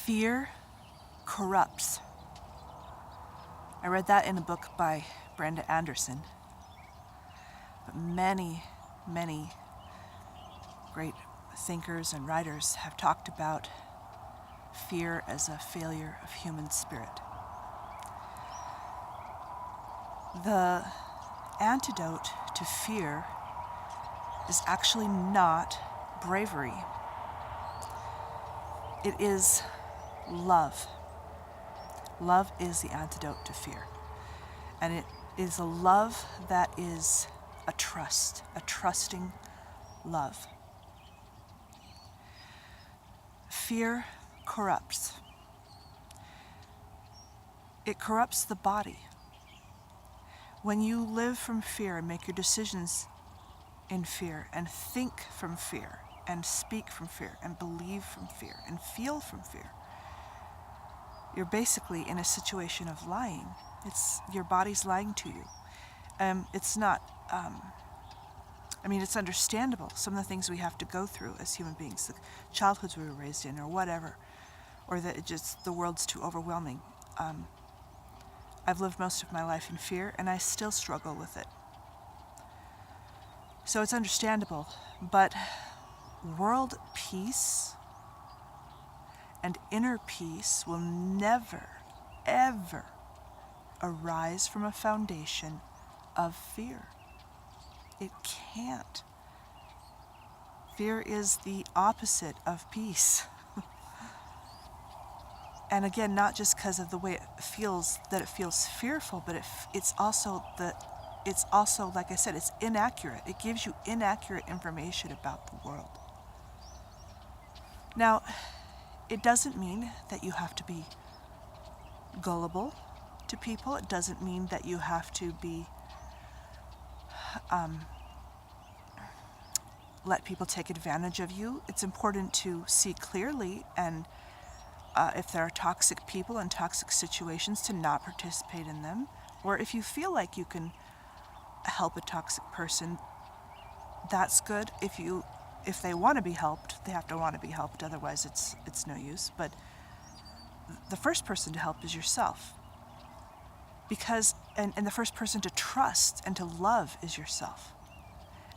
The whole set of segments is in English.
Fear corrupts. I read that in a book by Brenda Anderson. But many, many great thinkers and writers have talked about fear as a failure of human spirit. The antidote to fear is actually not bravery. It is love. Love is the antidote to fear. And it is a love that is a trusting love. Fear corrupts. It corrupts the body. When you live from fear and make your decisions in fear and think from fear and speak from fear and believe from fear and feel from fear, you're basically in a situation of lying. Your body's lying to you. It's not, it's understandable, some of the things we have to go through as human beings, the childhoods we were raised in or whatever, or that the world's too overwhelming. I've lived most of my life in fear and I still struggle with it. So it's understandable, but world peace and inner peace will never, ever arise from a foundation of fear. It can't. Fear is the opposite of peace. And again, not just because of the way it feels fearful, but it's also, like I said, it's inaccurate. It gives you inaccurate information about the world. Now, it doesn't mean that you have to be gullible to people. It doesn't mean that you have to be let people take advantage of you. It's important to see clearly, and if there are toxic people and toxic situations, to not participate in them. Or if you feel like you can help a toxic person, that's good. If they want to be helped, they have to want to be helped. Otherwise, it's no use. But the first person to help is yourself. Because, and the first person to trust and to love is yourself.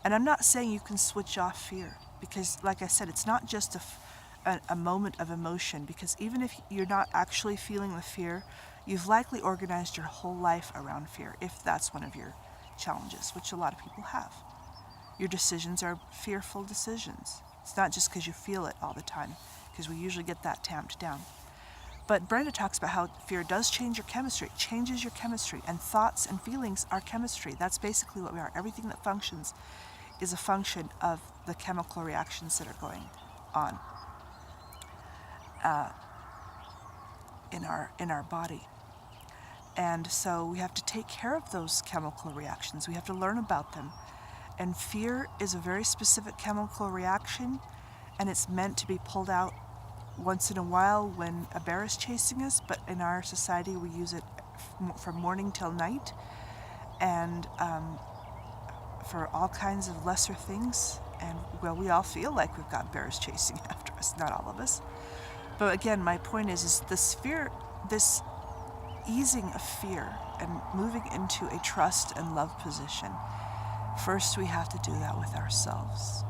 And I'm not saying you can switch off fear, because like I said, it's not just a moment of emotion, because even if you're not actually feeling the fear, you've likely organized your whole life around fear, if that's one of your challenges, which a lot of people have. Your decisions are fearful decisions. It's not just because you feel it all the time, because we usually get that tamped down. But Brenda talks about how fear does change your chemistry. It changes your chemistry, and thoughts and feelings are chemistry. That's basically what we are. Everything that functions is a function of the chemical reactions that are going on in our body. And so we have to take care of those chemical reactions. We have to learn about them. And fear is a very specific chemical reaction, and it's meant to be pulled out once in a while when a bear is chasing us, but in our society we use it from morning till night, and for all kinds of lesser things. And well, we all feel like we've got bears chasing after us, not all of us. But again, my point is this fear, this easing of fear and moving into a trust and love position, first we have to do that with ourselves.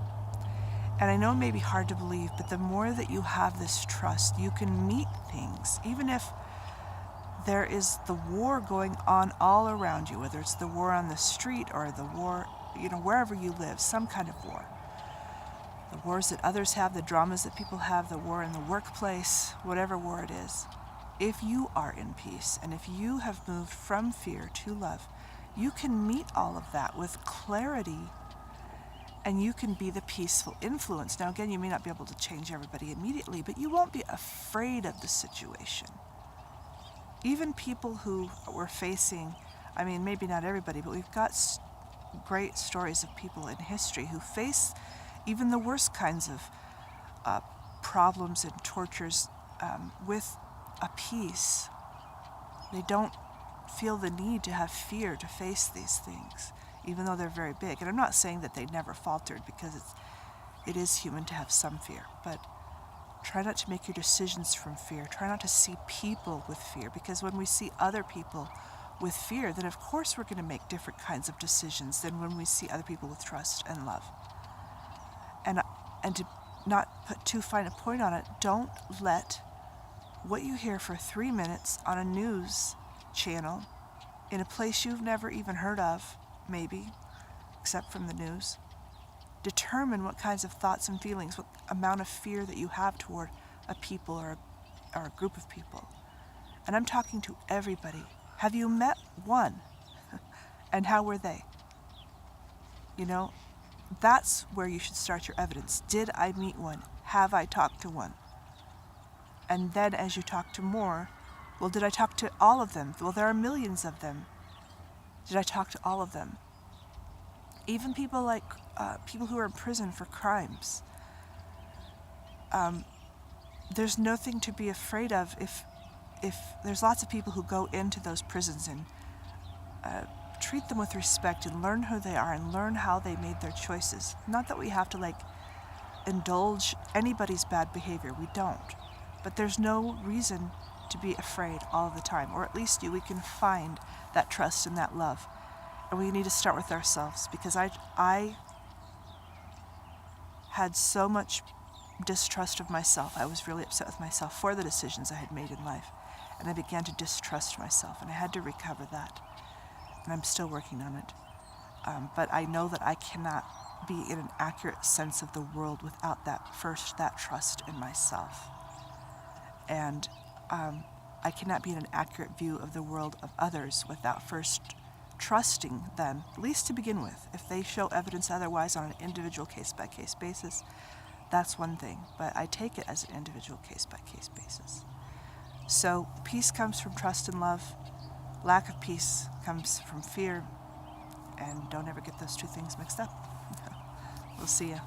And I know it may be hard to believe, but the more that you have this trust, you can meet things, even if there is the war going on all around you, whether it's the war on the street or the war, wherever you live, some kind of war. The wars that others have, the dramas that people have, the war in the workplace, whatever war it is. If you are in peace, and if you have moved from fear to love, you can meet all of that with clarity, and you can be the peaceful influence. Now again, you may not be able to change everybody immediately, but you won't be afraid of the situation. Even people who were facing, maybe not everybody, but we've got great stories of people in history who face even the worst kinds of problems and tortures with a peace. They don't feel the need to have fear to face these things, even though they're very big. And I'm not saying that they never faltered, because it is human to have some fear, but Try not to make your decisions from fear. Try not to see people with fear, because when we see other people with fear, then of course we're going to make different kinds of decisions than when we see other people with trust and love. And to not put too fine a point on it, don't let what you hear for 3 minutes on a news channel in a place you've never even heard of, maybe, except from the news, determine what kinds of thoughts and feelings, what amount of fear that you have toward a people or a group of people. And I'm talking to everybody. Have you met one? And how were they? You know, that's where you should start your evidence. Did I meet one? Have I talked to one? And then as you talk to more, well, did I talk to all of them? Well, there are millions of them. Did I talk to all of them? Even people like people who are in prison for crimes. There's nothing to be afraid of if there's lots of people who go into those prisons and treat them with respect and learn who they are and learn how they made their choices. Not that we have to indulge anybody's bad behavior. We don't. But there's no reason to be afraid all the time, or at least we can find that trust and that love. And we need to start with ourselves, because I had so much distrust of myself. I was really upset with myself for the decisions I had made in life. And I began to distrust myself, and I had to recover that. And I'm still working on it. But I know that I cannot be in an accurate sense of the world without that trust in myself. And I cannot be in an accurate view of the world of others without first trusting them, at least to begin with. If they show evidence otherwise on an individual case-by-case basis, that's one thing. But I take it as an individual case-by-case basis. So peace comes from trust and love. Lack of peace comes from fear. And don't ever get those two things mixed up. We'll see ya.